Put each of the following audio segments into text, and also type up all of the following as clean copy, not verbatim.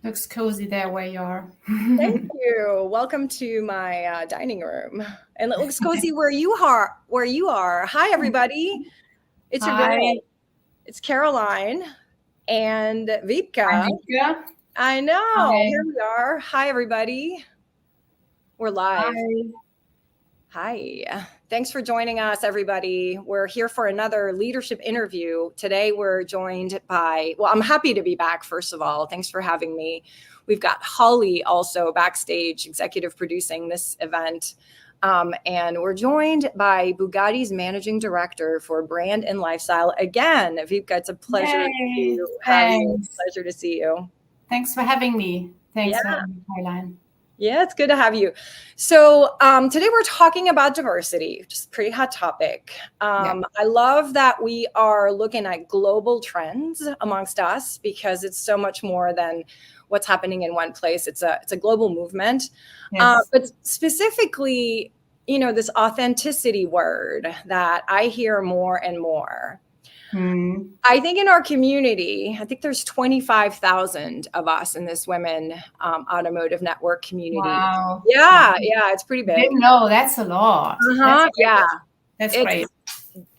Looks cozy there where you are. Thank you. Welcome to my dining room. And it looks cozy where you are. Hi, everybody. It's your Hi, girl. It's Caroline and I'm Wiebke. Wiebke. I know. Hi. Here we are. Hi, everybody. We're live. Hi. Hi. Thanks for joining us, everybody. We're here for another leadership interview. Today, we're joined by, well, I'm happy to be back, first of all. Thanks for having me. We've got Holly also backstage, executive producing this event. And we're joined by Bugatti's managing director for brand and lifestyle. Again, Vivka, it's a pleasure Yay. to have you. Thanks. Pleasure to see you. Thanks for having me. Yeah. Thanks for having me, Caroline. Yeah, it's good to have you. So today we're talking about diversity, just a pretty hot topic. I love that we are looking at global trends amongst us because it's so much more than what's happening in one place. It's a global movement. Yes. But specifically, this authenticity word that I hear more and more. I think in our community, I think there's 25,000 of us in this women automotive network community. Wow. Yeah, it's pretty big. Didn't know, that's a lot. Yeah. That's It's great.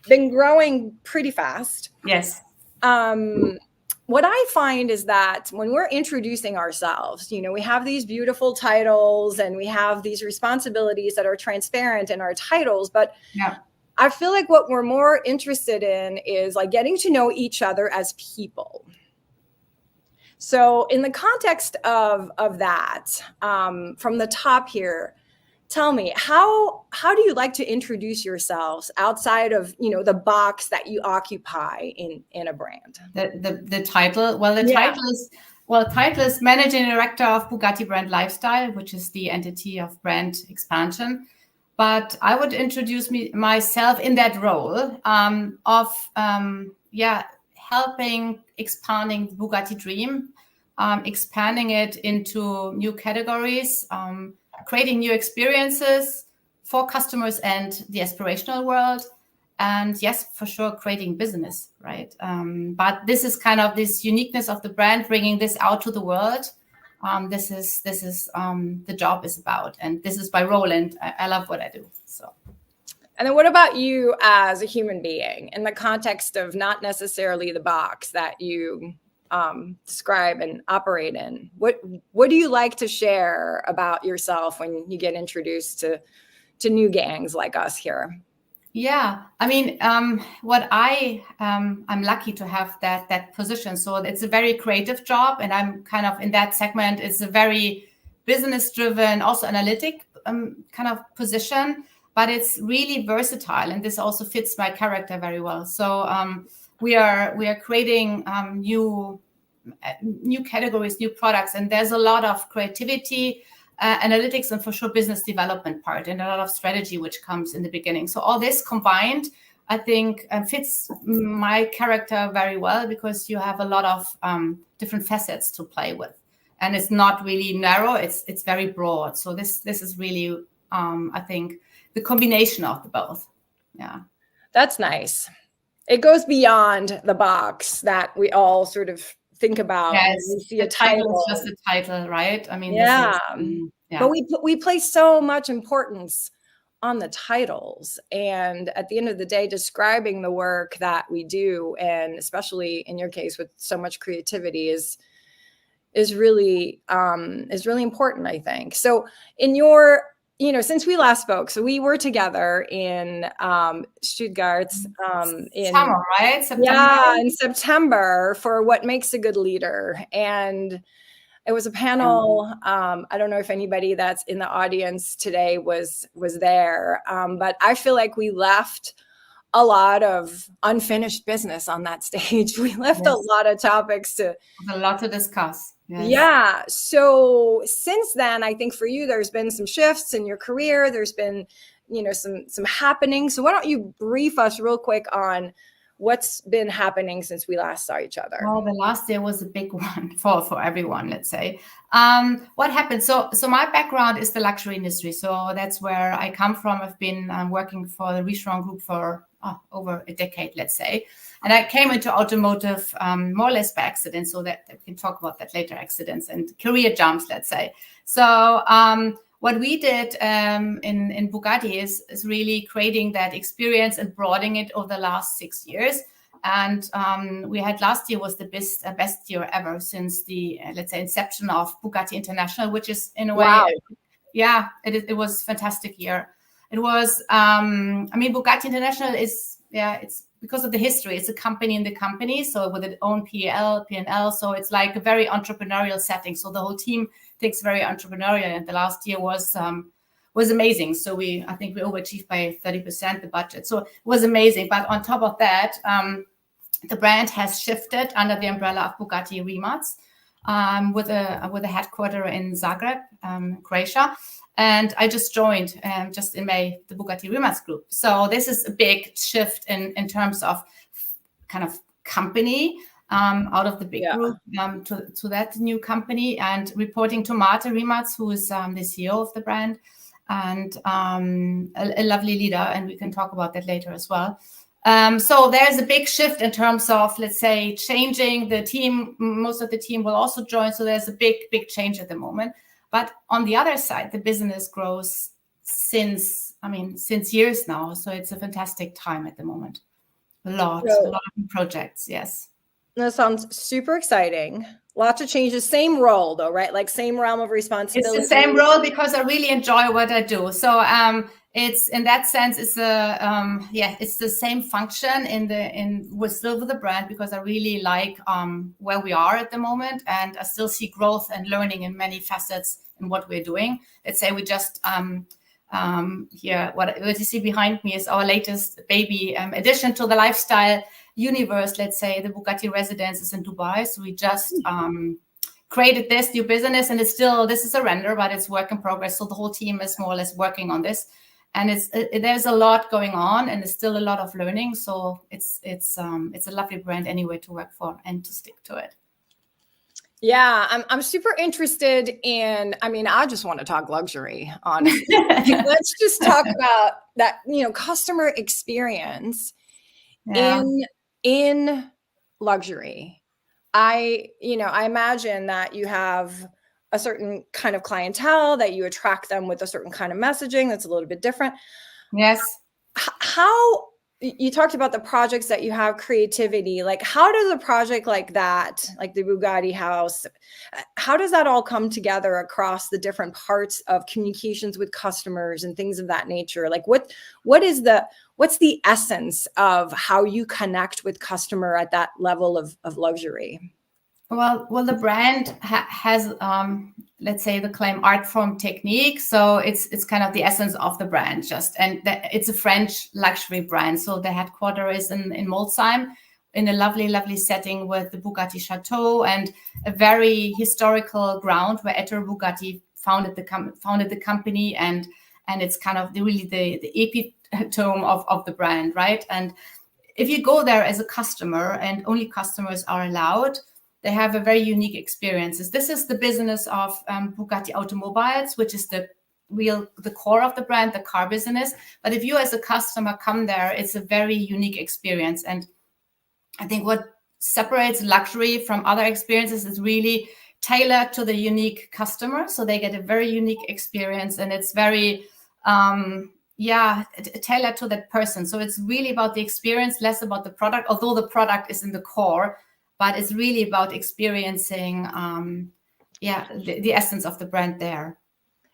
been growing pretty fast. Yes. What I find is that when we're introducing ourselves, we have these beautiful titles and we have these responsibilities that are transparent in our titles, but Yeah. I feel like what we're more interested in is like getting to know each other as people. So in the context of that, from the top here, tell me, how do you like to introduce yourselves outside of, the box that you occupy in a brand? The title, title is Managing Director of Bugatti Brand Lifestyle, which is the entity of brand expansion. But I would introduce myself in that role of helping expanding the Bugatti dream, expanding it into new categories, creating new experiences for customers and the aspirational world. And yes, for sure, creating business, right? But this is kind of this uniqueness of the brand, bringing this out to the world. This is the job is about, and this is my role, and I love what I do. So, and then what about you as a human being in the context of not necessarily the box that you describe and operate in? What do you like to share about yourself when you get introduced to new gangs like us here? Yeah, I mean, what I'm lucky to have that position. So it's a very creative job, and I'm kind of in that segment. It's a very business-driven, also analytic kind of position, but it's really versatile, and this also fits my character very well. So we are creating new categories, new products, and there's a lot of creativity. Analytics and for sure business development part and a lot of strategy which comes in the beginning. So all this combined, I think fits my character very well because you have a lot of different facets to play with, and it's not really narrow. It's very broad. So this is really I think the combination of the both. Yeah, that's nice. It goes beyond the box that we all sort of think about. Yes, when we see a title is just a title, right? I mean, yeah. But we place so much importance on the titles, and at the end of the day, describing the work that we do, and especially in your case with so much creativity, is really important, I think. So in your since we last spoke, so we were together in Stuttgart in summer, right? September. Yeah, in September for What Makes a Good Leader. And it was a panel. I don't know if anybody that's in the audience today was there, but I feel like we left a lot of unfinished business on that stage. We left a lot of topics a lot to discuss. Yes. Yeah. So since then, I think for you, there's been some shifts in your career. There's been, some happening. So why don't you brief us real quick on what's been happening since we last saw each other? Well, the last year was a big one for everyone, let's say. What happened? So my background is the luxury industry. So that's where I come from. I've been working for the Richemont Group for over a decade, let's say. And I came into automotive more or less by accident. So that we can talk about that later, accidents and career jumps, let's say. So what we did in Bugatti is really creating that experience and broadening it over the last 6 years. And we had last year was the best year ever since the, let's say, inception of Bugatti International, which is in a way, wow. Yeah, it was a fantastic year. It was, I mean, Bugatti International is, it's because of the history. It's a company in the company, so with its own P&L. So it's like a very entrepreneurial setting. So the whole team thinks very entrepreneurial. And the last year was amazing. So I think we overachieved by 30% the budget. So it was amazing. But on top of that, the brand has shifted under the umbrella of Bugatti Rimac with a headquarter in Zagreb, Croatia. And I just joined just in May the Bugatti Rimac Group. So this is a big shift in terms of kind of company out of the big group to that new company, and reporting to Marta Rimac, who is the CEO of the brand, and a lovely leader. And we can talk about that later as well. So there's a big shift in terms of, let's say, changing the team. Most of the team will also join. So there's a big change at the moment. But on the other side, the business grows since years now. So it's a fantastic time at the moment. A lot of projects. Yes. That sounds super exciting. Lots of changes. Same role though, right? Like same realm of responsibility. It's the same role because I really enjoy what I do. So it's in that sense, it's it's the same function we're still with the brand because I really like where we are at the moment, and I still see growth and learning in many facets in what we're doing. Let's say we just here, what you see behind me is our latest baby addition to the lifestyle universe. Let's say the Bugatti Residences in Dubai. So we just created this new business, and this is a render, but it's work in progress. So the whole team is more or less working on this, and there's a lot going on, and there's still a lot of learning. So it's a lovely brand anyway to work for and to stick to it. Yeah, I'm super interested in, I just want to talk luxury, honestly. Let's just talk about that, customer experience in luxury. I imagine that you have a certain kind of clientele, that you attract them with a certain kind of messaging that's a little bit different. Yes. How you talked about the projects that you have, creativity, like how does a project like that, like the Bugatti house, how does that all come together across the different parts of communications with customers and things of that nature? Like what's the essence of how you connect with customer at that level of luxury? Well, the brand has, let's say, the claim art form technique. So it's kind of the essence of the brand, it's a French luxury brand. So the headquarters is in Molsheim, in a lovely setting with the Bugatti Chateau and a very historical ground where Ettore Bugatti founded the company, and it's kind of the epitome of the brand, right? And if you go there as a customer, and only customers are allowed, they have a very unique experiences. This is the business of Bugatti Automobiles, which is the core of the brand, the car business. But if you as a customer come there, it's a very unique experience. And I think what separates luxury from other experiences is really tailored to the unique customer. So they get a very unique experience, and it's very, tailored to that person. So it's really about the experience, less about the product, although the product is in the core. But it's really about experiencing, the essence of the brand there.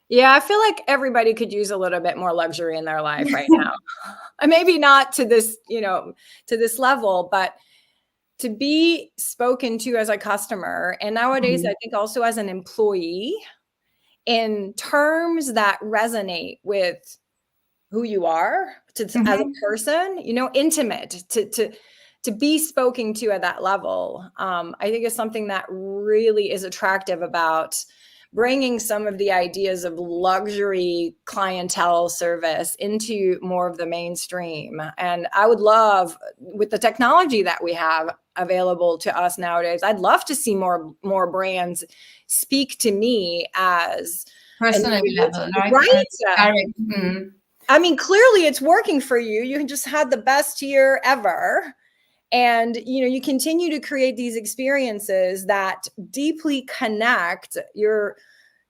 Yeah, I feel like everybody could use a little bit more luxury in their life right now. Maybe not to this, to this level, but to be spoken to as a customer, and nowadays I think also as an employee, in terms that resonate with who you are as a person, intimate, to be spoken to at that level, I think is something that really is attractive about bringing some of the ideas of luxury clientele service into more of the mainstream. And I would love, with the technology that we have available to us nowadays, I'd love to see more brands speak to me as personal level, right? Right. I mean, clearly it's working for you. You just had the best year ever. And, you continue to create these experiences that deeply connect your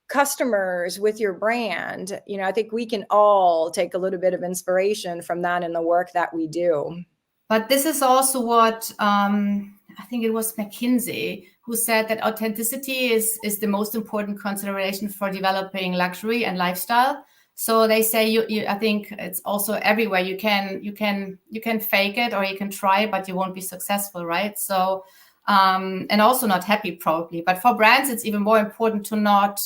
customers with your brand. I think we can all take a little bit of inspiration from that in the work that we do. But this is also what I think it was McKinsey who said that authenticity is the most important consideration for developing luxury and lifestyle. So they say I think it's also everywhere. You can fake it or you can try, but you won't be successful, right? So and also not happy probably. But for brands, it's even more important to not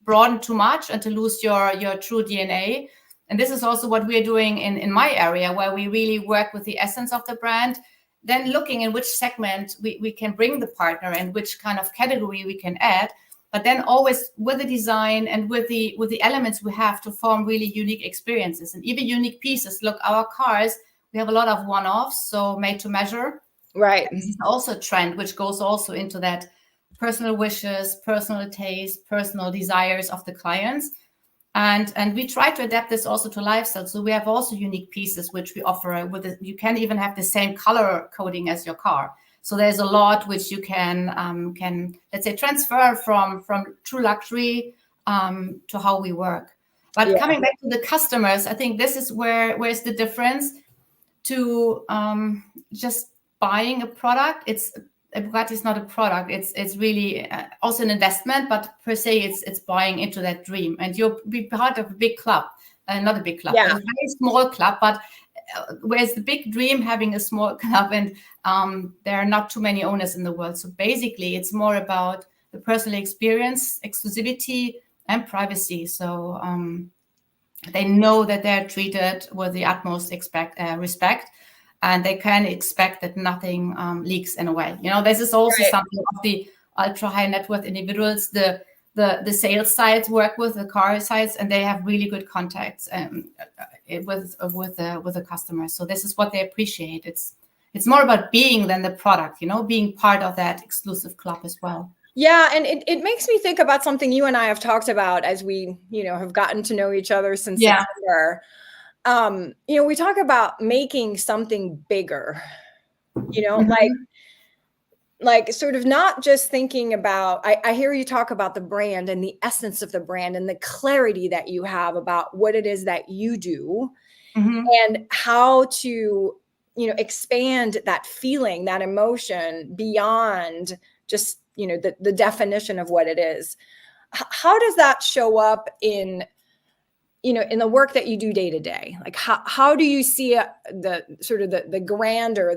broaden too much and to lose your true DNA. And this is also what we're doing in my area, where we really work with the essence of the brand, then looking in which segment we can bring the partner and which kind of category we can add, but then always with the design and with the elements we have to form really unique experiences and even unique pieces. Look, our cars, we have a lot of one-offs, so made to measure. Right. This is also a trend, which goes also into that personal wishes, personal taste, personal desires of the clients. And we try to adapt this also to lifestyle. So we have also unique pieces which we offer you can even have the same color coding as your car. So there's a lot which you can let's say transfer from true luxury to how we work. But coming back to the customers, I think this is where's the difference to just buying a product. A Bugatti is not a product. It's really also an investment, but per se, it's buying into that dream. And you'll be part of a big club, not a big club, but a very small club. But whereas the big dream having a small club, and there are not too many owners in the world. So basically, it's more about the personal experience, exclusivity, and privacy. So they know that they're treated with the utmost respect. And they can expect that nothing leaks in a way. This is also something of the ultra high net worth individuals. The sales sides work with the car sides, and they have really good contacts with the customers. So this is what they appreciate. It's more about being than the product. Being part of that exclusive club as well. Yeah, and it makes me think about something you and I have talked about as we have gotten to know each other since September. We talk about making something bigger, like sort of not just thinking about, I hear you talk about the brand and the essence of the brand and the clarity that you have about what it is that you do and how to, expand that feeling, that emotion beyond just, the definition of what it is. How does that show up in the work that you do day to day? Like how do you see the sort of the grandeur,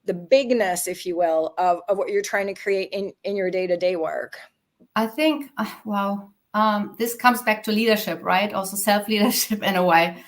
the bigness, if you will, of what you're trying to create in your day to day work? I think, this comes back to leadership, right? Also self-leadership in a way.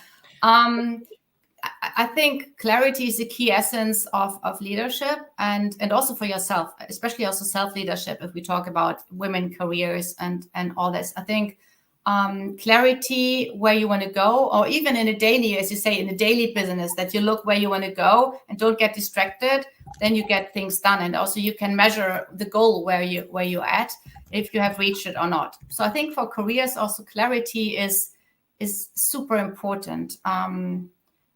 I think clarity is the key essence of leadership and also for yourself, especially also self-leadership. If we talk about women careers and all this, I think clarity where you want to go, or even in a daily, as you say, in a daily business, that you look where you want to go and don't get distracted, then you get things done. And also you can measure the goal where you're at, if you have reached it or not. So I think for careers, also clarity is super important,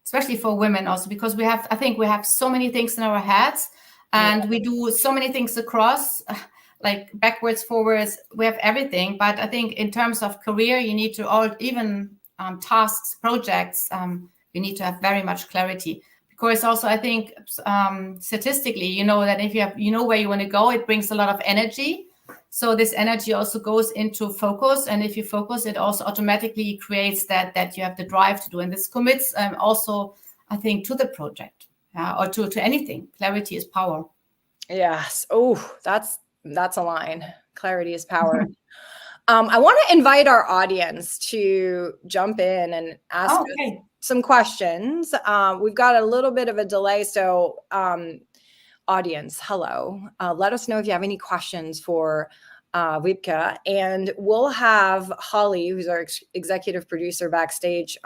especially for women also, because I think we have so many things in our heads and we do so many things across, like backwards, forwards, we have everything. But I think in terms of career, you need to even tasks, projects, you need to have very much clarity. Because also I think statistically, that if you know where you want to go, it brings a lot of energy. So this energy also goes into focus. And if you focus, it also automatically creates that you have the drive to do. And this commits also, I think, to the project or to anything. Clarity is power. Yes. Oh, that's a line. Clarity is power. I want to invite our audience to jump in and ask us some questions. We've got a little bit of a delay. So audience, hello. Let us know if you have any questions for Wiebke, and we'll have Holly, who's our executive producer backstage,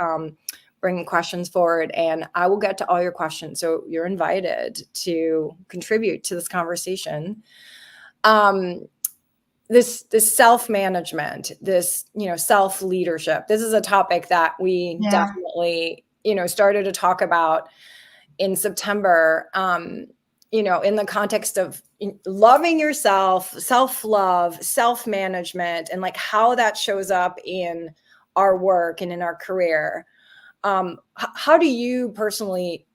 bring questions forward, and I will get to all your questions. So you're invited to contribute to this conversation. This self-management, this, self-leadership, this is a topic that we definitely, started to talk about in September, in the context of loving yourself, self-love, self-management, and like how that shows up in our work and in our career. How do you personally,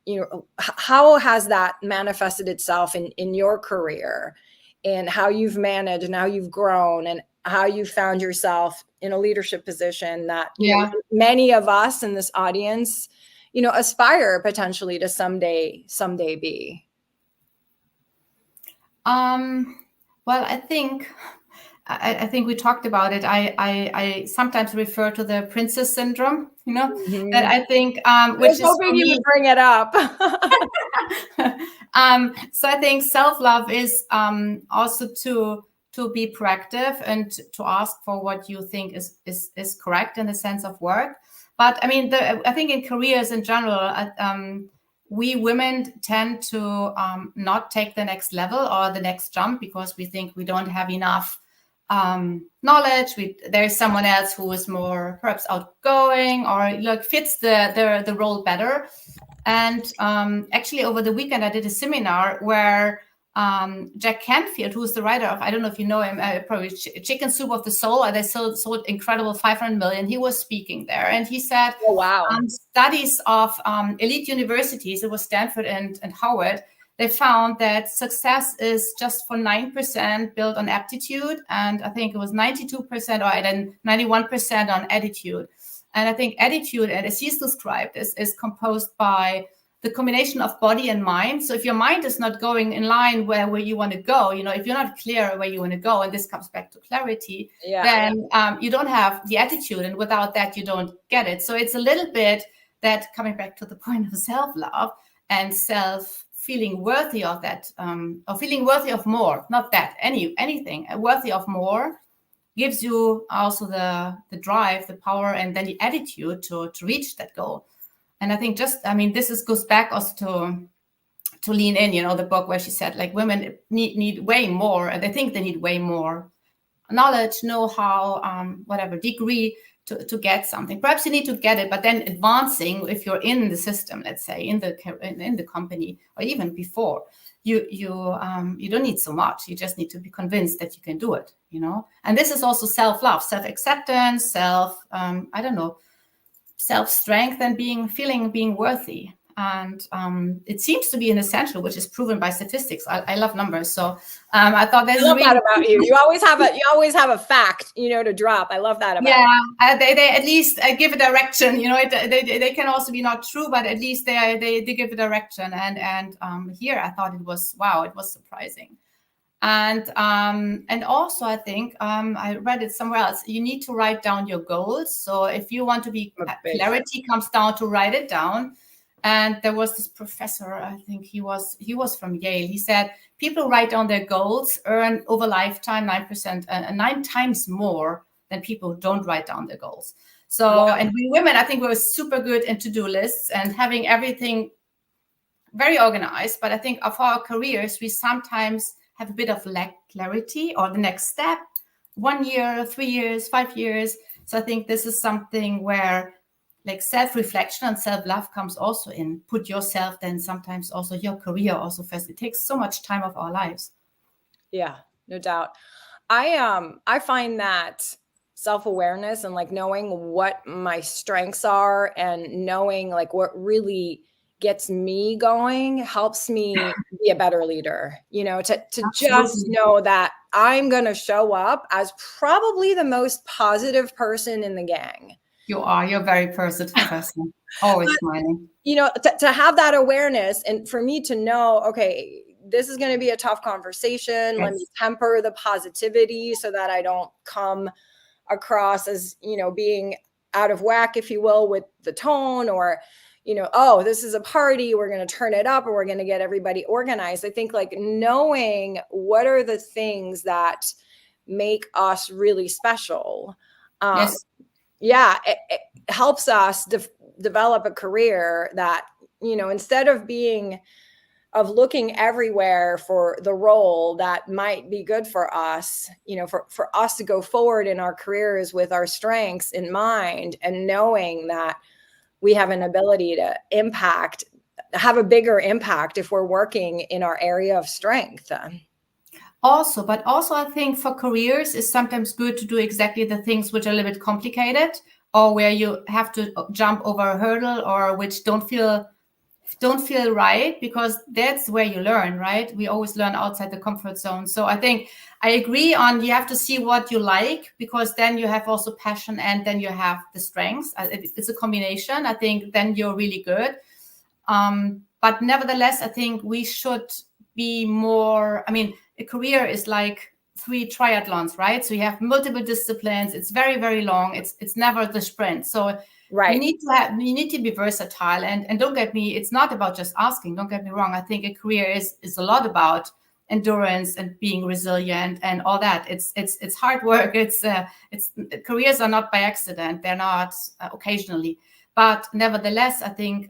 how has that manifested itself in your career, and how you've managed and how you've grown and how you found yourself in a leadership position that many of us in this audience, aspire potentially to someday be? Well, I think we talked about it. I sometimes refer to the princess syndrome, that I think, which is hoping you would bring it up. So I think self-love is also to be proactive and to ask for what you think is correct in the sense of work. But I mean, I think in careers in general, we women tend to not take the next level or the next jump because we think we don't have enough knowledge. There's someone else who is more perhaps outgoing or fits the role better. And actually, over the weekend, I did a seminar where Jack Canfield, who's the writer of, I don't know if you know him, probably Chicken Soup of the Soul. They sold incredible 500 million. He was speaking there, and he said, "Oh wow!" Studies of elite universities, it was Stanford and Howard, they found that success is just for 9% built on aptitude, and I think it was 92% or then 91% on attitude. And I think attitude, and as he's described, is composed by the combination of body and mind. So if your mind is not going in line where you want to go, if you're not clear where you want to go, and this comes back to clarity, then you don't have the attitude. And without that, you don't get it. So it's a little bit that coming back to the point of self-love and feeling worthy of that, or feeling worthy of more, not that, anything, worthy of more gives you also the drive, the power, and then the attitude to reach that goal. And I think this goes back also to Lean In, the book where she said, like, women need way more, and they think they need way more knowledge, know-how, whatever degree to get something. Perhaps you need to get it, but then advancing, if you're in the system, let's say in the company, or even before, you don't need so much. You just need to be convinced that you can do it, And this is also self-love, self-acceptance, self-strength, and being worthy. And it seems to be an essential, which is proven by statistics. I love numbers, so I thought that's really that about you. You always have a fact, to drop. I love that about you. They at least give a direction. They can also be not true, but at least they give a direction. And here I thought it was surprising. And also I think I read it somewhere else. You need to write down your goals. So if you want to be clarity, comes down to write it down. And there was this professor, I think he was from Yale. He said people write down their goals earn over lifetime 9%, 9 times more than people who don't write down their goals. So, wow. And we women, I think we're super good in to-do lists and having everything very organized. But I think of our careers, we sometimes have a bit of lack clarity or the next step, 1 year, 3 years, 5 years. So I think this is something where like self-reflection and self-love comes also in. Put yourself, then sometimes also your career also first. It takes so much time of our lives. Yeah, no doubt. I find that self-awareness and like knowing what my strengths are and knowing like what really gets me going helps me be a better leader, to just know that I'm going to show up as probably the most positive person in the gang. You're a very positive person, always smiling. To have that awareness and for me to know, okay, this is going to be a tough conversation. Yes. Let me temper the positivity so that I don't come across as, being out of whack, if you will, with the tone or, oh, this is a party, we're going to turn it up and we're going to get everybody organized. I think like knowing what are the things that make us really special. Yes. Yeah, it helps us develop a career that, instead of looking everywhere for the role that might be good for us, for us to go forward in our careers with our strengths in mind, and knowing that we have an ability to have a bigger impact if we're working in our area of strength. But also I think for careers it's sometimes good to do exactly the things which are a little bit complicated, or where you have to jump over a hurdle, or which don't feel right, because that's where you learn, right? We always learn outside the comfort zone. So I think I agree on, you have to see what you like, because then you have also passion and then you have the strengths. It's a combination. I think then you're really good. But nevertheless, I think we should be more, I mean, a career is like 3 triathlons, right? So you have multiple disciplines. It's very, very long. It's never the sprint. So right. you need to be versatile, and don't get me, it's not about just asking, don't get me wrong. I think a career is a lot about endurance and being resilient and all that. It's hard work. It's careers are not by accident. They're not occasionally, but nevertheless, I think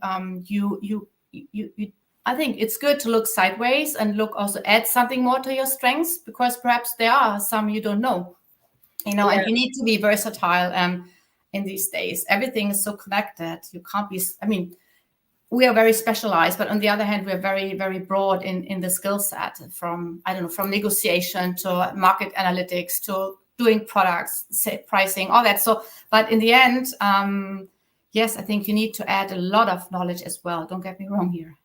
I think it's good to look sideways and also add something more to your strengths, because perhaps there are some you don't know, and you need to be versatile. In these days, everything is so connected. You can't be, I mean, we are very specialized, but on the other hand, we're very, very broad in the skill set, from negotiation to market analytics to doing products, pricing, all that. So, but in the end, yes, I think you need to add a lot of knowledge as well. Don't get me wrong here.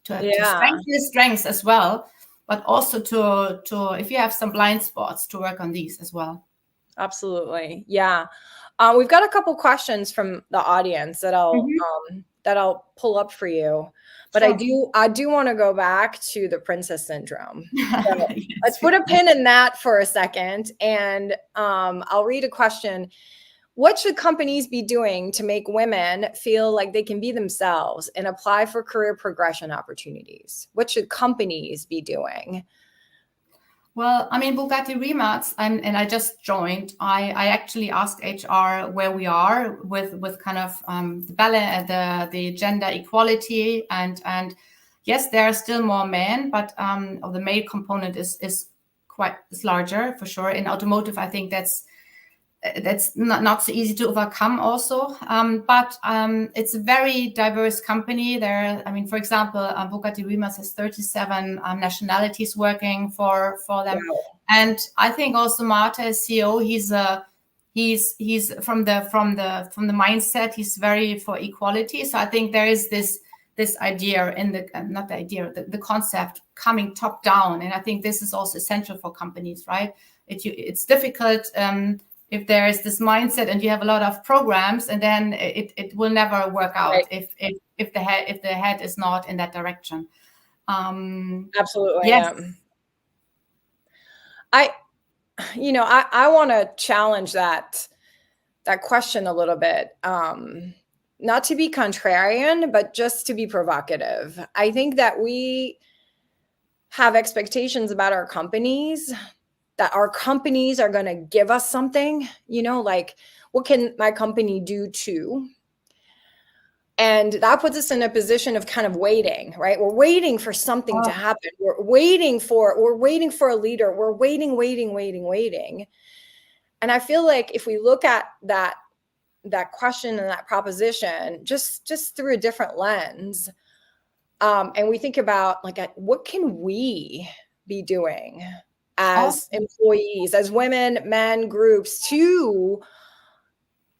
To strengthen the strengths as well, but also to if you have some blind spots, to work on these as well. Absolutely. Yeah. We've got a couple questions from the audience that I'll pull up for you, but sure. I do want to go back to the princess syndrome. So yes, let's put a pin in that for a second, and I'll read a question. What should companies be doing to make women feel like they can be themselves and apply for career progression opportunities? What should companies be doing? Well, I mean, Bugatti Rimac, and I just joined. I actually asked HR where we are with kind of the balance, the gender equality, and yes, there are still more men, but the male component is larger for sure. In automotive, I think that's not so easy to overcome also. But it's a very diverse company. For example, Bugatti Rimac has 37 nationalities working for them. Wow. And I think also Marta, as CEO, he's from the mindset, he's very for equality. So I think there is this idea in the concept coming top down. And I think this is also essential for companies, right? It's difficult if there is this mindset and you have a lot of programs, and then it will never work out, right, if the head is not in that direction. Absolutely. Yes. I want to challenge that question a little bit. Not to be contrarian, but just to be provocative. I think that we have expectations about our companies, that our companies are going to give us something, like, what can my company do too? And that puts us in a position of kind of waiting, right? We're waiting for something to happen. We're waiting for a leader. We're waiting. And I feel like if we look at that question and that proposition just through a different lens, and we think about, like, what can we be doing as employees, as women, men, groups, to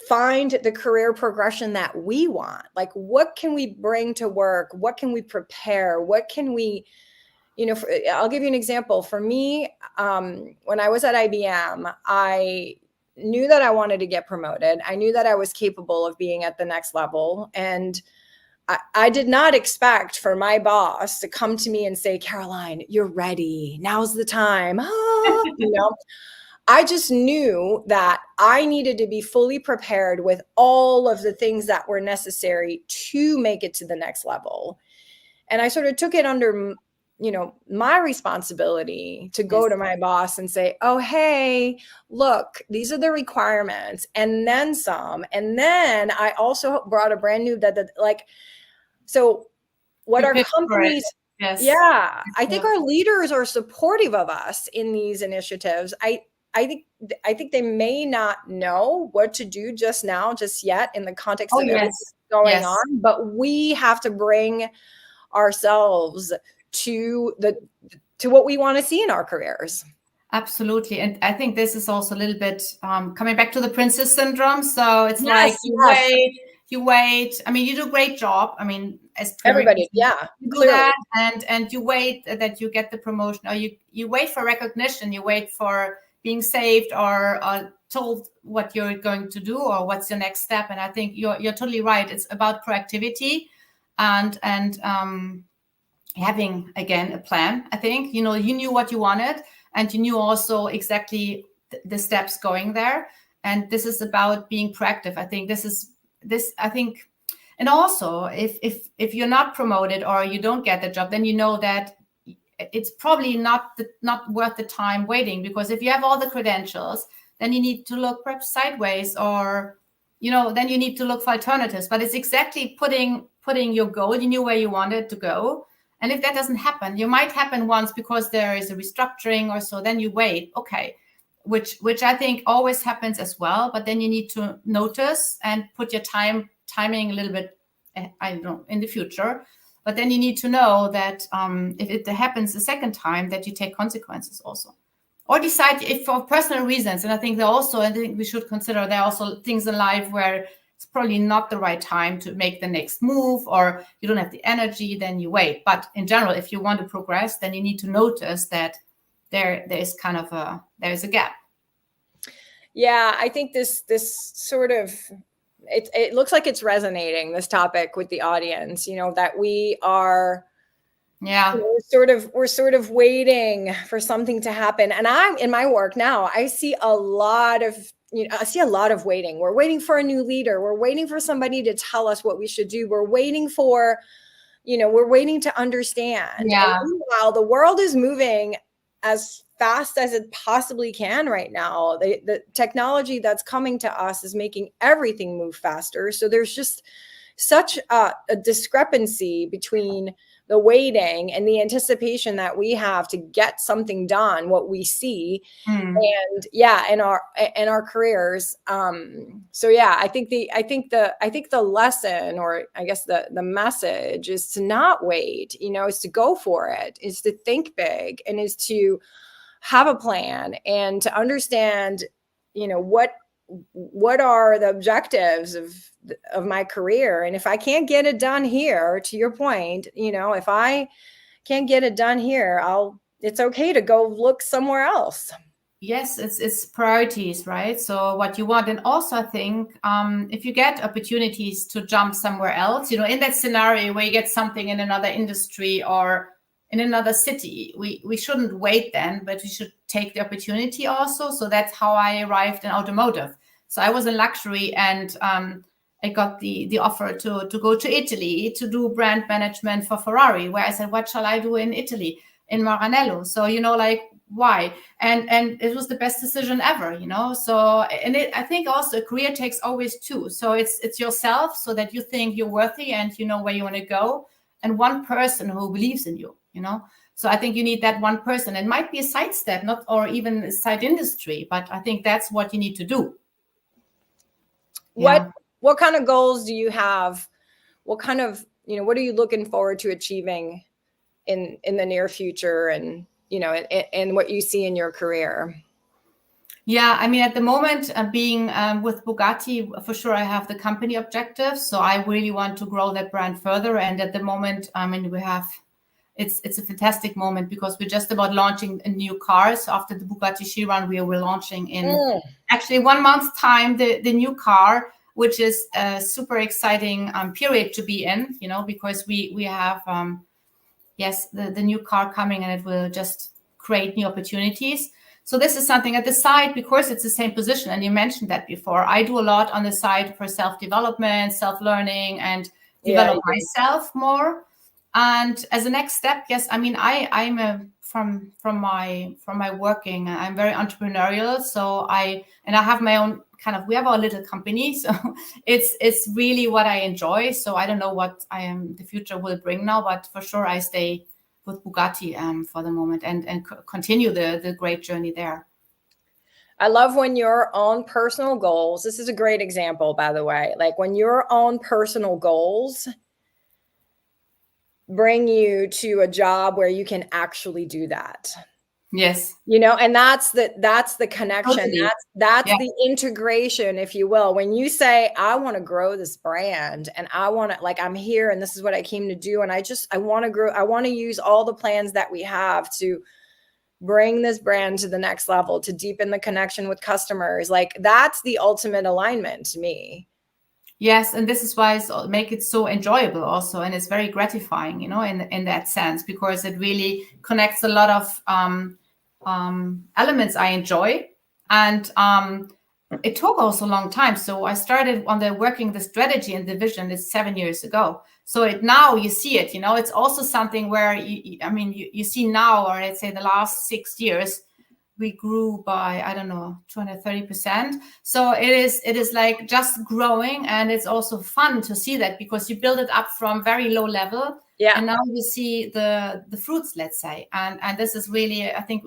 find the career progression that we want? Like, what can we bring to work? What can we prepare? What can we, I'll give you an example. For me, when I was at IBM, I knew that I wanted to get promoted. I knew that I was capable of being at the next level. And I did not expect for my boss to come to me and say, Caroline, you're ready. Now's the time. I just knew that I needed to be fully prepared with all of the things that were necessary to make it to the next level. And I sort of took it under my responsibility to go to my boss and say, oh, hey, look, these are the requirements, and then some. And then I also brought a brand new so what our companies, I think our leaders are supportive of us in these initiatives. I think they may not know what to do just yet in the context of everything going on, but we have to bring ourselves to what we want to see in our careers. Absolutely. And I think this is also a little bit coming back to the princess syndrome. So it's like you wait. I mean, you do a great job. I mean, as everybody, you do that, and you wait that you get the promotion, or you wait for recognition, you wait for being saved or told what you're going to do or what's your next step. And I think you're totally right. It's about proactivity and having, again, a plan. I think, you knew what you wanted, and you knew also exactly the steps going there. And this is about being proactive. I think and also if you're not promoted or you don't get the job, then you know that it's probably not worth the time waiting, because if you have all the credentials, then you need to look perhaps sideways, or, then you need to look for alternatives. But it's exactly putting your goal, you knew where you wanted to go. And if that doesn't happen, you might happen once because there is a restructuring or so, then you wait, okay, which I think always happens as well. But then you need to notice and put your timing a little bit, I don't know, in the future. But then you need to know that if it happens a second time, that you take consequences also. Or decide if for personal reasons. And I think we should consider there are also things in life where it's probably not the right time to make the next move, or you don't have the energy, then you wait. But in general, if you want to progress, then you need to notice that there is there's a gap. Yeah, I think this sort of, it looks like it's resonating, this topic, with the audience, that we are, we're sort of waiting for something to happen. And I'm in my work now, I see a lot of waiting. We're waiting for a new leader. We're waiting for somebody to tell us what we should do. We're waiting we're waiting to understand. Yeah. And meanwhile, the world is moving as fast as it possibly can right now. The technology that's coming to us is making everything move faster. So there's just such a discrepancy between the waiting and the anticipation that we have to get something done, what we see, and in our careers. I think the lesson, or I guess the message, is to not wait, is to go for it, is to think big, and is to have a plan, and to understand, what are the objectives of my career. And if I can't get it done here, to your point, if I can't get it done here, it's okay to go look somewhere else. Yes, it's priorities, right? So what you want. And also I think if you get opportunities to jump somewhere else, in that scenario where you get something in another industry or in another city, we shouldn't wait then, but we should take the opportunity also. So that's how I arrived in automotive. So I was in luxury, and I got the offer to go to Italy to do brand management for Ferrari, where I said, what shall I do in Italy, in Maranello? So, why? And it was the best decision ever, So, I think also a career takes always two. So it's yourself, so that you think you're worthy and you know where you want to go, and one person who believes in you, So I think you need that one person. It might be a side step, or even a side industry, but I think that's what you need to do. What kind of goals do you have? What kind of, what are you looking forward to achieving in the near future, and, and what you see in your career? Yeah, I mean, at the moment, being with Bugatti, for sure, I have the company objectives. So I really want to grow that brand further. And at the moment, it's a fantastic moment, because we're just about launching a new car. So after the Bugatti Chiron, we are launching in actually 1 month's time the new car, which is a super exciting period to be in, because we have the new car coming, and it will just create new opportunities. So this is something at the side, because it's the same position. And you mentioned that before. I do a lot on the side for self-development, self-learning, and develop myself more. And as a next step, yes, I mean, from my working, I'm very entrepreneurial. So I have my own we have our little company. So it's really what I enjoy. So I don't know what the future will bring now, but for sure I stay with Bugatti for the moment and continue the great journey there. I love when your own personal goals, this is a great example, by the way, like when your own personal goals bring you to a job where you can actually do that. Yes. And that's the connection. Totally. That's the integration, if you will. When you say, I want to grow this brand and I want to, like, I'm here and this is what I came to do. And I want to grow. I want to use all the plans that we have to bring this brand to the next level, to deepen the connection with customers. Like, that's the ultimate alignment to me. Yes, and this is why it's make it so enjoyable also, and it's very gratifying, in that sense, because it really connects a lot of elements I enjoy, and it took also a long time. So I started on working the strategy and the vision is 7 years ago. So now you see it, it's also something where you see now, or let's say the last 6 years, we grew by, I don't know, 230%. So it is like just growing, and it's also fun to see that because you build it up from very low level. Yeah. And now you see the fruits, let's say. And this is really, I think,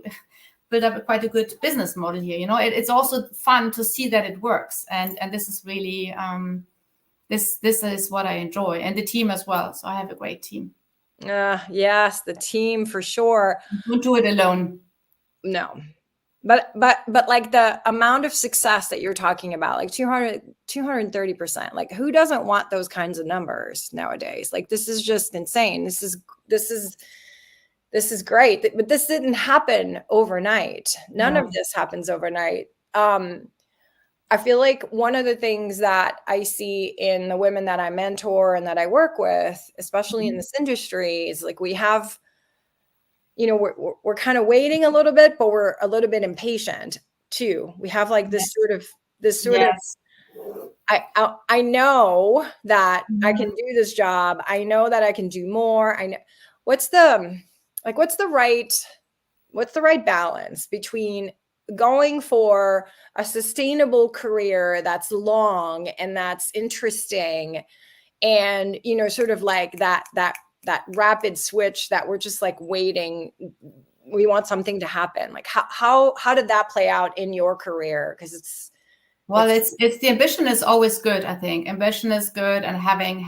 build up quite a good business model here. It's also fun to see that it works. And this is really, this is what I enjoy, and the team as well. So I have a great team. Yes, the team for sure. Don't do it alone. No. But like the amount of success that you're talking about, like 230%, like who doesn't want those kinds of numbers nowadays? Like, this is just insane. This is great, but this didn't happen overnight. None of this happens overnight. I feel like one of the things that I see in the women that I mentor and that I work with, especially in this industry, is like we have, we're kind of waiting a little bit, but we're a little bit impatient too. We have like this sort of, I know that I can do this job. I know that I can do more. I know what's the right balance between going for a sustainable career that's long and that's interesting, and sort of like that rapid switch that we're just like waiting, we want something to happen. Like how did that play out in your career? Because it's the ambition is always good. I think ambition is good, and having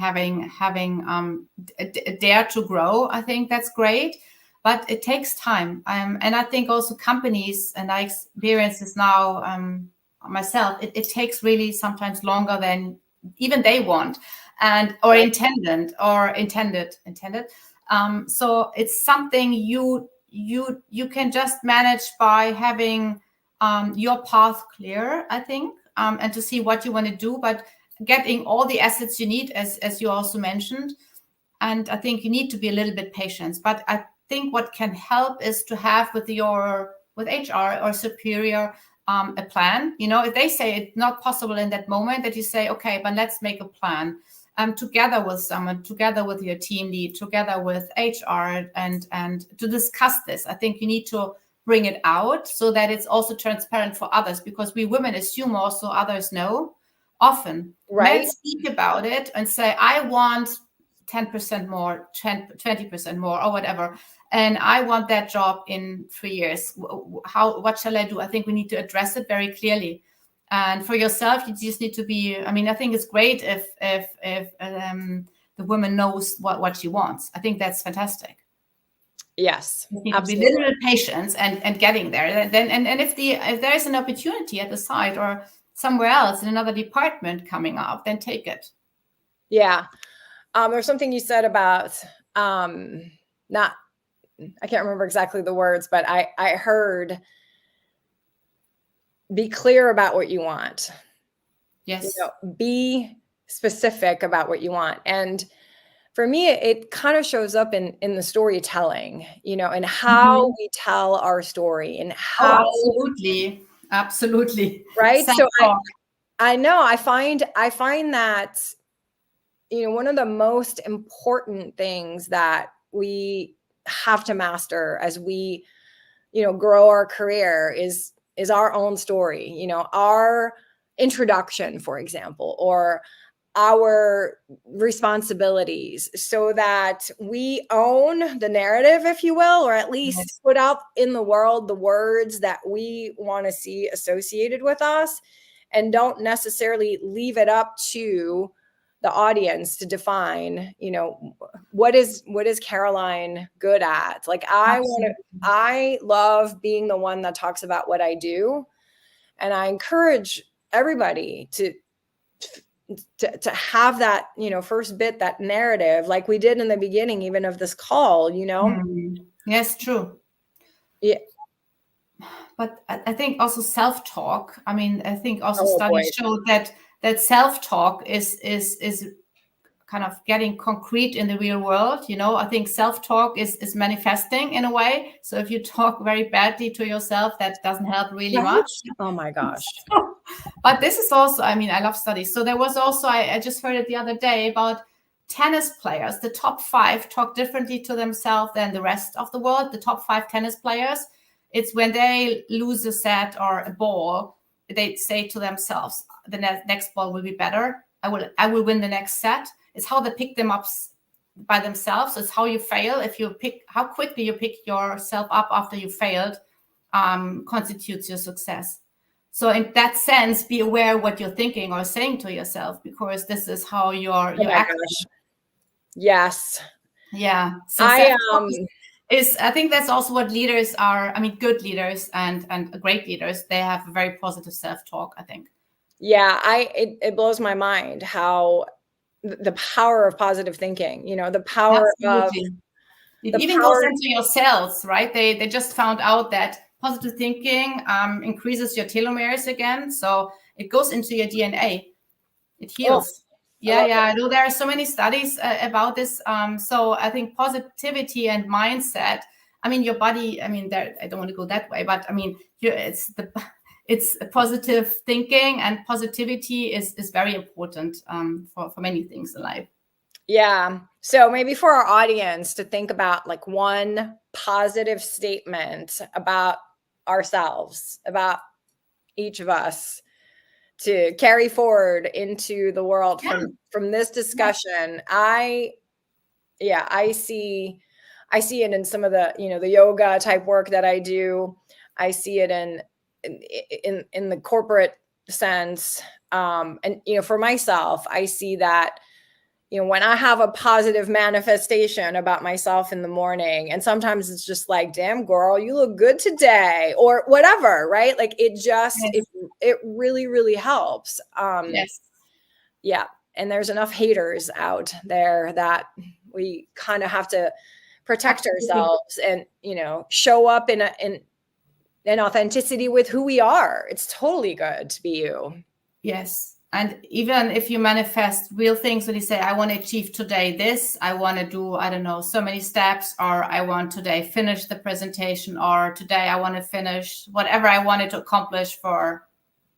dare to grow, I think that's great. But it takes time. And I think also companies, and I experience this now myself, it takes really sometimes longer than even they want or intended. So it's something you can just manage by having your path clear, I think, and to see what you want to do, but getting all the assets you need, as you also mentioned. And I think you need to be a little bit patient. But I think what can help is to have with HR or superior a plan. If they say it's not possible in that moment, that you say, okay, but let's make a plan together with someone, together with your team lead, together with HR, and to discuss this. I think you need to bring it out so that it's also transparent for others, because we women assume also others know often. Right. Men speak about it and say, I want 10% more, 20% more, or whatever, and I want that job in 3 years. What shall I do? I think we need to address it very clearly. And for yourself, you just need to be, I think it's great if the woman knows what she wants. I think that's fantastic. Yes, you need to be a little patient and getting there. Then and if there is an opportunity at the site or somewhere else in another department coming up, then take it. Yeah. There's something you said about I can't remember exactly the words, but I heard, be clear about what you want. Yes. Be specific about what you want. And for me, it kind of shows up in the storytelling, and how we tell our story, and how. Absolutely. Right. So I know, I find that one of the most important things that we have to master as we, grow our career is our own story, our introduction, for example, or our responsibilities, so that we own the narrative, if you will, or at least put out in the world the words that we want to see associated with us, and don't necessarily leave it up to the audience to define, what is Caroline good at? Like, I love being the one that talks about what I do. And I encourage everybody to have that, first bit, that narrative, like we did in the beginning, even of this call, Yes, true. Yeah. But I think also self-talk. I mean, I think also studies show that self-talk is kind of getting concrete in the real world. I think self-talk is manifesting in a way. So if you talk very badly to yourself, that doesn't help really much. Oh my gosh. But this is also, I mean, I love studies. So there was also, I just heard it the other day about tennis players. The top 5 talk differently to themselves than the rest of the world. The top 5 tennis players, it's when they lose a set or a ball, they say to themselves, the next ball will be better. I will win the next set. It's how they pick them up by themselves. It's how you fail. How quickly you pick yourself up after you failed constitutes your success. So in that sense, be aware what you're thinking or saying to yourself, because this is how you're acting. Yes. Yeah. So I think that's also what leaders are. I mean, good leaders and great leaders, they have a very positive self-talk, I think. Yeah, it blows my mind how the power of positive thinking, the power Absolutely. It even goes into your cells, right? They just found out that positive thinking increases your telomeres again. So it goes into your DNA. It heals. I know there are so many studies about this. So I think positivity and mindset, I mean, your body, I mean, I don't want to go that way, but I mean, it's positive thinking, and positivity is very important for many things in life. Yeah. So maybe for our audience to think about like one positive statement about ourselves, about each of us, to carry forward into the world from this discussion. I see it in some of the, the yoga type work that I do. I see it in the corporate sense. And, for myself, I see that, when I have a positive manifestation about myself in the morning, and sometimes it's just like, damn girl, you look good today, or whatever, right? Like it just, it really, really helps. Yes. Yeah. And there's enough haters out there that we kind of have to protect ourselves and, show up in authenticity with who we are. It's totally good to be you. Yes. And even if you manifest real things, when you say, I want to achieve today this, I want to do, I don't know, so many steps, or I want today finish the presentation, or today I want to finish whatever I wanted to accomplish for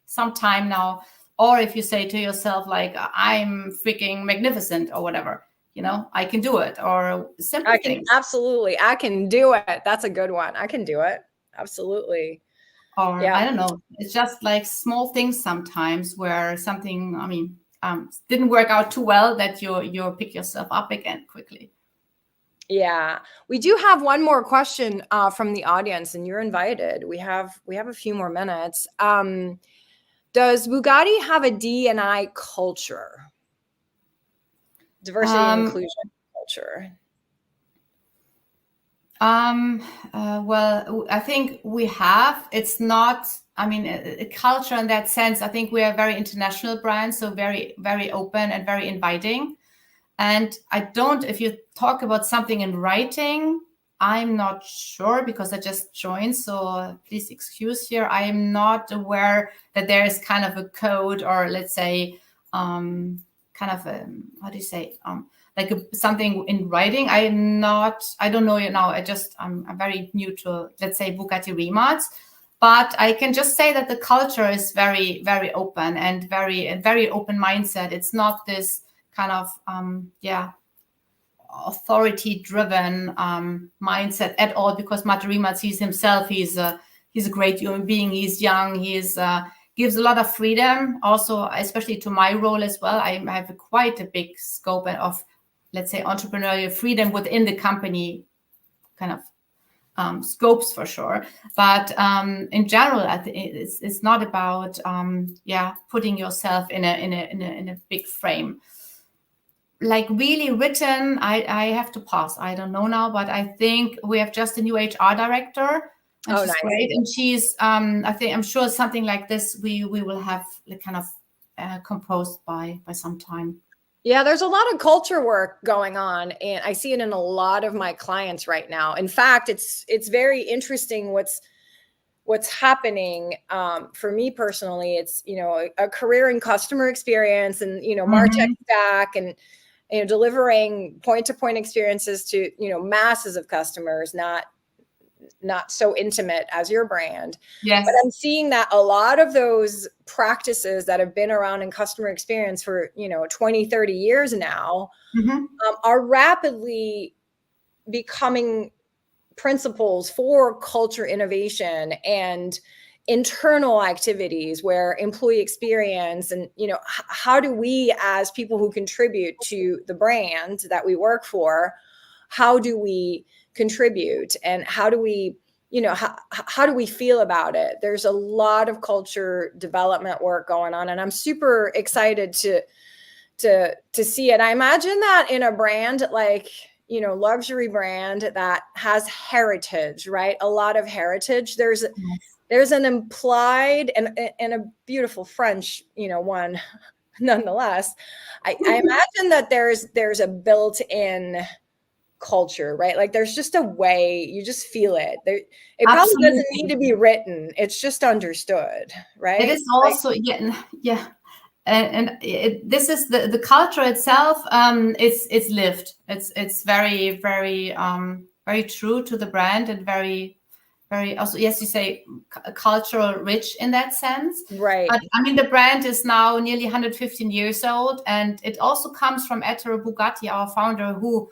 some time now. Or if you say to yourself, like, I'm freaking magnificent or whatever, I can do it, or simple things. Absolutely. I can do it. That's a good one. I can do it. Absolutely. Or I don't know, it's just like small things sometimes where something, I mean, didn't work out too well, that you pick yourself up again quickly. Yeah, we do have one more question from the audience, and you're invited. We have a few more minutes. Does Bugatti have a D&I culture? Diversity and inclusion culture. Well, I think we have. It's not, I mean, a culture in that sense. I think we are a very international brand, so very, very open and very inviting. And if you talk about something in writing, I'm not sure, because I just joined. So please excuse here. I am not aware that there is kind of a code, or let's say, kind of a, how do you say, like something in writing. I don't know now. I'm very new to, let's say, Bugatti Rimac, but I can just say that the culture is very, very open and very open mindset. It's not this kind of authority-driven mindset at all, because Mate Rimac sees himself, he's a great human being. He's young. He's gives a lot of freedom. Also, especially to my role as well, I have quite a big scope of, let's say, entrepreneurial freedom within the company, kind of scopes for sure. But in general, I think it's not about putting yourself in a big frame. Like really written, I have to pass. I don't know now, but I think we have just a new HR director. And she's nice. Great, and she's. I'm sure something like this we will have kind of composed by some time. Yeah, there's a lot of culture work going on, and I see it in a lot of my clients right now. In fact, it's very interesting what's happening for me personally. It's a career in customer experience and MarTech stack and delivering point-to-point experiences to masses of customers, not so intimate as your brand. Yes. But I'm seeing that a lot of those practices that have been around in customer experience for 20, 30 years now are rapidly becoming principles for culture innovation and internal activities where employee experience and how do we, as people who contribute to the brand that we work for, how do we contribute and how do we how do we feel about it? There's a lot of culture development work going on, and I'm super excited to see it. I imagine that in a brand like luxury brand that has heritage, right? A lot of heritage. There's an implied and a beautiful French one nonetheless. I imagine that there's a built-in culture, right? Like there's just a way, you just feel it. It probably doesn't need to be written. It's just understood, right? It is also, And this is the culture itself. It's lived. It's very, very, very true to the brand and very, very also, yes, you say cultural rich in that sense. Right. But I mean, the brand is now nearly 115 years old, and it also comes from Ettore Bugatti, our founder, who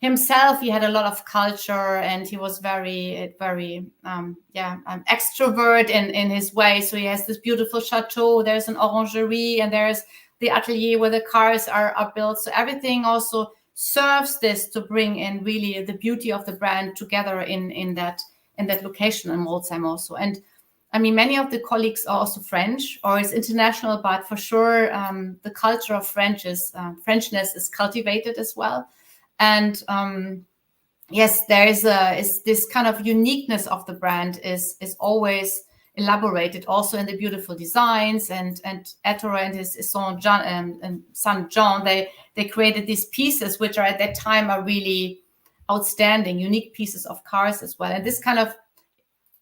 himself, he had a lot of culture and he was very, very, extrovert in his way. So he has this beautiful chateau, there's an orangerie, and there's the atelier where the cars are built. So everything also serves this to bring in really the beauty of the brand together in that location in Molsheim also. And I mean, many of the colleagues are also French, or it's international, but for sure, the culture of Frenchness is cultivated as well. And yes, there is this kind of uniqueness of the brand is always elaborated also in the beautiful designs. And Ettore and his son John, they created these pieces which are at that time are really outstanding, unique pieces of cars as well. And this kind of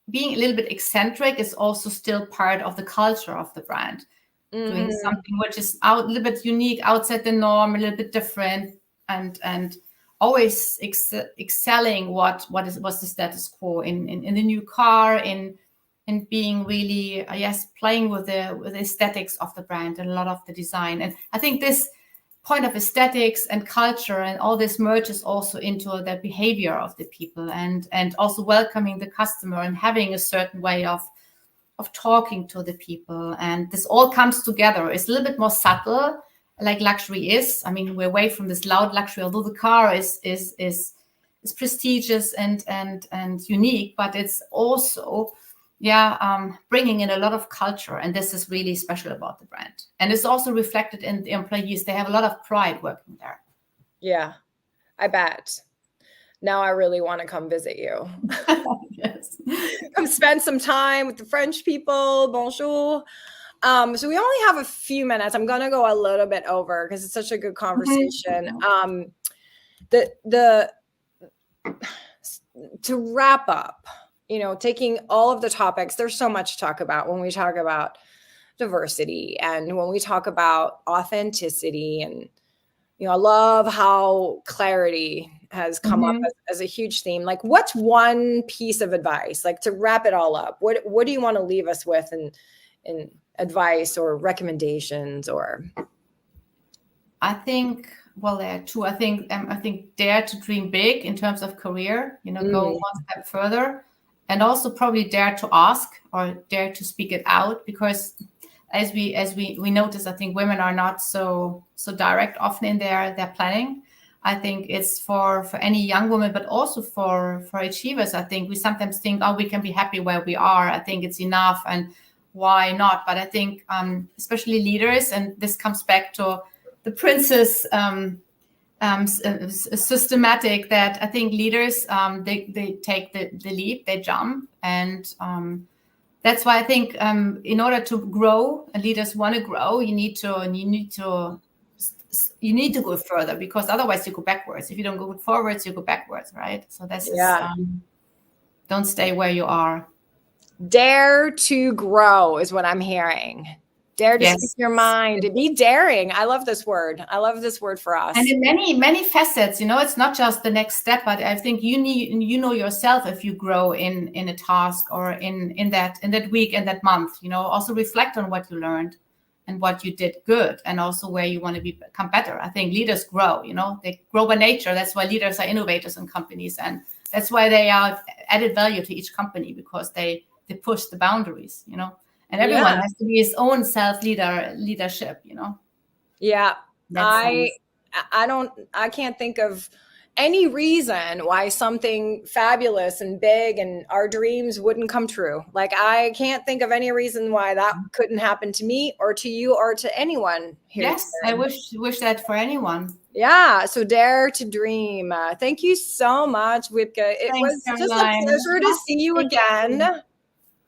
being a little bit eccentric is also still part of the culture of the brand. Doing something which is a little bit unique, outside the norm, a little bit different, and always excelling what was the status quo in the new car, in being really playing with the aesthetics of the brand and a lot of the design. And I think this point of aesthetics and culture and all this merges also into the behavior of the people, and also welcoming the customer and having a certain way of talking to the people. And this all comes together. It's a little bit more subtle, like luxury is. I mean, we're away from this loud luxury, although the car is prestigious and unique, but it's also bringing in a lot of culture, and this is really special about the brand. And it's also reflected in the employees. They have a lot of pride working there. Yeah, I bet. Now I really want to come visit you. Yes. Come spend some time with the French people. Bonjour. So we only have a few minutes. I'm going to go a little bit over because it's such a good conversation. To wrap up, taking all of the topics, there's so much to talk about when we talk about diversity and when we talk about authenticity. And, I love how clarity has come up as a huge theme. Like, what's one piece of advice, like to wrap it all up? What do you want to leave us with in advice or recommendations or? I think, well, there are two. I think dare to dream big in terms of career, go one step further, and also probably dare to ask or dare to speak it out, because as we notice, I think women are not so direct often in their planning. I think it's for any young woman, but also for achievers. I think we sometimes think, oh, we can be happy where we are. I think it's enough, and why not? But I think especially leaders, and this comes back to the princess systematic, that I think leaders, they take the leap, they jump, and that's why I think in order to grow, and leaders want to grow, you need to go further, because otherwise you go backwards. If you don't go forwards, you go backwards, right? So this is don't stay where you are. Dare to grow is what I'm hearing. Dare to speak your mind. Be daring. I love this word. I love this word for us. And in many facets, it's not just the next step, but I think you know yourself if you grow in a task or in that week and that month. Also reflect on what you learned and what you did good, and also where you want to become better. I think leaders grow. They grow by nature. That's why leaders are innovators in companies, and that's why they are added value to each company, because they push the boundaries. And everyone has to be his own leadership, Yeah. I can't think of any reason why something fabulous and big and our dreams wouldn't come true. Like, I can't think of any reason why that couldn't happen to me or to you or to anyone here. Yes, today. I wish that for anyone. Yeah. So dare to dream. Thank you so much, Wiebke. It was just a pleasure to see you again.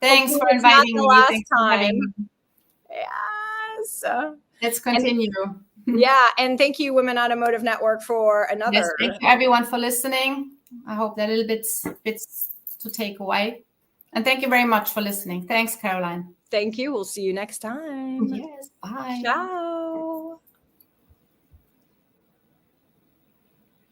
Thanks for inviting me. Thanks for having me. Yes. Let's continue. And thank you, Women Automotive Network, for another. Yes, thank you everyone for listening. I hope that little bits to take away. And thank you very much for listening. Thanks, Caroline. Thank you. We'll see you next time. Yes, bye. Ciao.